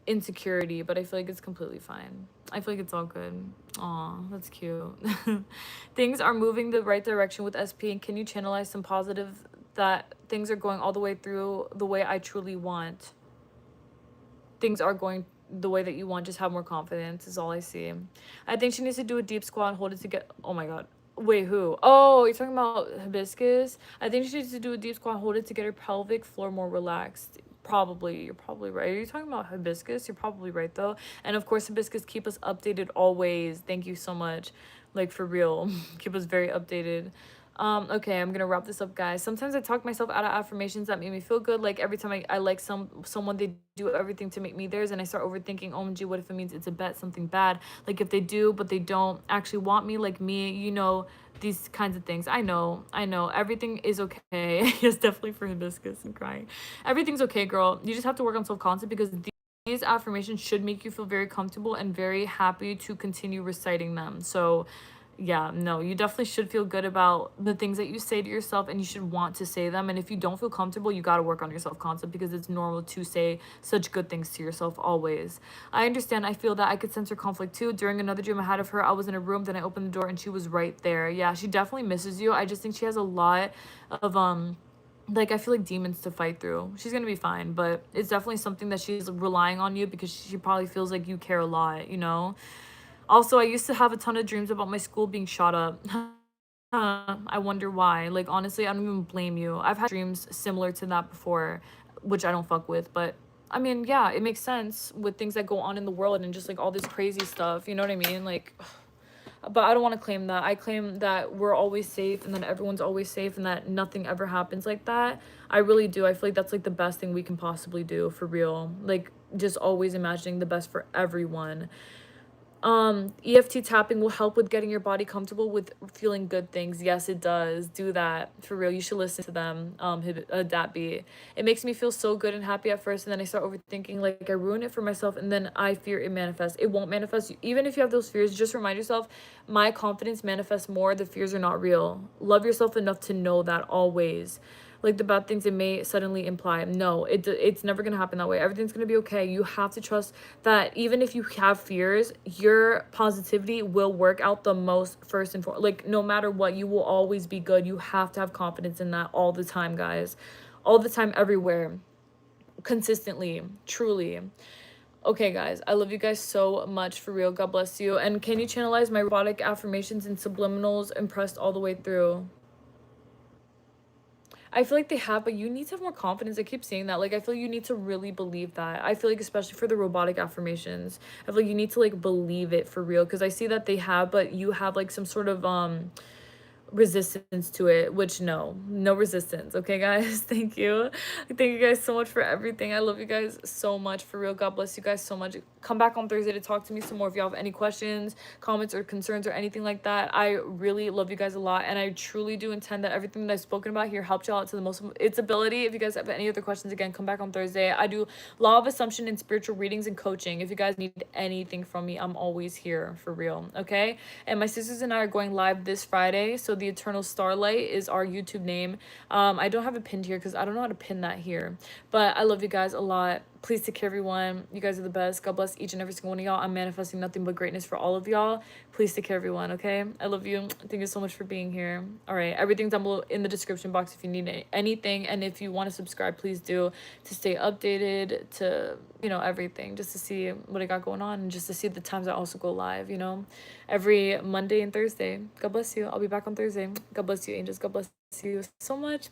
Speaker 1: insecurity, but I feel like it's completely fine. I feel like it's all good. Aw, that's cute. Things are moving the right direction with SP, and can you channelize some positive that things are going all the way through the way I truly want? Things are going the way that you want. Just have more confidence is all I see. I think she needs to do a deep squat and hold it to get, oh my god, wait, who? Oh, you're talking about hibiscus. I think she needs to do a deep squat and hold it to get her pelvic floor more relaxed. Probably, you're probably right. Are you talking about hibiscus? You're probably right though. And of course, hibiscus, keep us updated always. Thank you so much, like, for real. Keep us very updated. Okay, I'm gonna wrap this up, guys. Sometimes I talk myself out of affirmations that make me feel good. Like, every time I like someone, they do everything to make me theirs, and I start overthinking, OMG, what if it means it's a bet, something bad? Like, if they do but they don't actually want me, like me, you know, these kinds of things. I know everything is okay. Yes, definitely for hibiscus. I'm crying. Everything's okay, girl. You just have to work on self-concept, because these affirmations should make you feel very comfortable and very happy to continue reciting them. So yeah, no, you definitely should feel good about the things that you say to yourself, and you should want to say them. And if you don't feel comfortable, you got to work on your self-concept, because it's normal to say such good things to yourself always. I understand. I feel that I could sense her conflict too. During another dream I had of her, I was in a room, then I opened the door and she was right there. Yeah, she definitely misses you. I just think she has a lot of like, I feel like demons to fight through. She's gonna be fine, but it's definitely something that she's relying on you, because she probably feels like you care a lot, you know? Also, I used to have a ton of dreams about my school being shot up. I wonder why. Like, honestly, I don't even blame you. I've had dreams similar to that before, which I don't fuck with, but I mean, yeah, it makes sense with things that go on in the world and just like all this crazy stuff, you know what I mean? Like, but I don't want to claim that. I claim that we're always safe, and that everyone's always safe, and that nothing ever happens like that. I really do. I feel like that's like the best thing we can possibly do, for real. Like, just always imagining the best for everyone. EFT tapping will help with getting your body comfortable with feeling good things. Yes, it does. Do that, for real. You should listen to them. That be. It makes me feel so good and happy at first, and then I start overthinking, like I ruin it for myself, and then I fear it manifests. It won't manifest. Even if you have those fears, just remind yourself, my confidence manifests more. The fears are not real. Love yourself enough to know that always. Like, the bad things it may suddenly imply, no, it's never gonna happen that way. Everything's gonna be okay. You have to trust that even if you have fears, your positivity will work out the most first and foremost. Like, no matter what, you will always be good. You have to have confidence in that all the time, guys. All the time, everywhere, consistently, truly. Okay, guys, I love you guys so much, for real. God bless you. And can you channelize my robotic affirmations and subliminals impressed all the way through? I feel like they have, but you need to have more confidence. I keep saying that. Like, I feel like you need to really believe that. I feel like, especially for the robotic affirmations, I feel like you need to like believe it for real. Because I see that they have, but you have like some sort of resistance to it, which no resistance. Okay, guys. Thank you guys so much for everything. I love you guys so much, for real. God bless you guys so much. Come back on Thursday to talk to me some more if you have any questions, comments, or concerns, or anything like that. I really love you guys a lot, and I truly do intend that everything that I've spoken about here helped you out to the most of its ability. If you guys have any other questions, again, come back on Thursday. I do law of assumption and spiritual readings and coaching. If you guys need anything from me, I'm always here, for real. Okay, and my sisters and I are going live this Friday, so the Eternal Starlight is our YouTube name. I don't have it pinned here because I don't know how to pin that here, but I love you guys a lot. Please take care, everyone. You guys are the best. God bless each and every single one of y'all. I'm manifesting nothing but greatness for all of y'all. Please take care, everyone, okay? I love you. Thank you so much for being here. All right, everything's down below in the description box if you need anything. And if you want to subscribe, please do, to stay updated, to, you know, everything, just to see what I got going on and just to see the times I also go live, you know, every Monday and Thursday. God bless you. I'll be back on Thursday. God bless you, angels. God bless you so much.